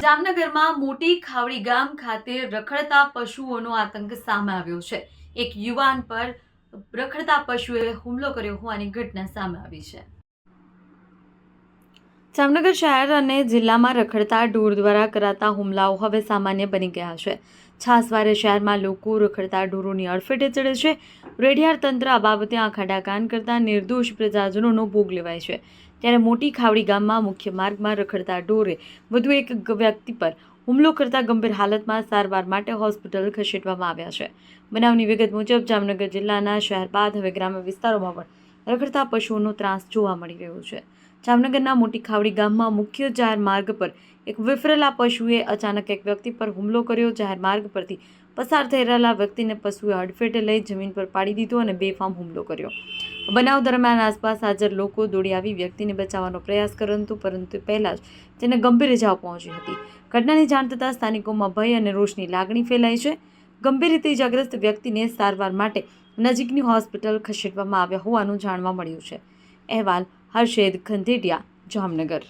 જામનગરમાં મોટી ખાવડી ગામ ખાતે રખડતા પશુઓનો આતંક સામે આવ્યો છે। એક યુવાન પર રખડતા પશુએ હુમલો કર્યો હોવાની ઘટના સામે આવી છે। જામનગર શહેર અને જિલ્લામાં રખડતા ઢોર દ્વારા કરાતા હુમલાઓ હવે સામાન્ય બની ગયા છે। છાસવારે શહેરમાં લોકો રખડતા ઢોરોની અડફેટે ચડે છે। રેડિયાર તંત્ર આ બાબતે આંખ આડા કાન કરતા નિર્દોષ પ્રજાજનોનો ભોગ લેવાય છે। ત્યારે મોટી ખાવડી ગામમાં મુખ્ય માર્ગમાં રખડતા ઢોરે વધુ એક વ્યક્તિ પર હુમલો કરતા ગંભીર હાલતમાં સારવાર માટે હોસ્પિટલ ખસેડવામાં આવ્યા છે। બનાવની વિગત મુજબ જામનગર જિલ્લાના શહેર બાદ હવે ગ્રામ્ય વિસ્તારોમાં પણ રખડતા પશુઓનો ત્રાસ જોવા મળી રહ્યો છે। જામનગરના મોટી ખાવડી ગામમાં મુખ્ય જાહેર માર્ગ પર એક વિફરેલા પશુએ અચાનક એક વ્યક્તિ પર હુમલો કર્યો। જાહેર માર્ગ પરથી પસાર થઈ રહેલા વ્યક્તિને પશુએ અડફેટે લઈ જમીન પર પાડી દીધો અને બેફામ હુમલો કર્યો। બનાવ દરમિયાન આસપાસ હાજર લોકો દોડી આવી વ્યક્તિને બચાવવાનો પ્રયાસ કર્યો પરંતુ પહેલા જ તેને ગંભીર ઇજાઓ પહોંચી હતી। ઘટનાની જાણ થતાં સ્થાનિકોમાં ભય અને રોષની લાગણી ફેલાઈ છે। ગંભીર રીતે ઇજાગ્રસ્ત વ્યક્તિને સારવાર માટે નજીકની હોસ્પિટલ ખસેડવામાં આવ્યા હોવાનું જાણવા મળ્યું છે। અહેવાલ હર્ષેદ ખંધેટિયા, જામનગર।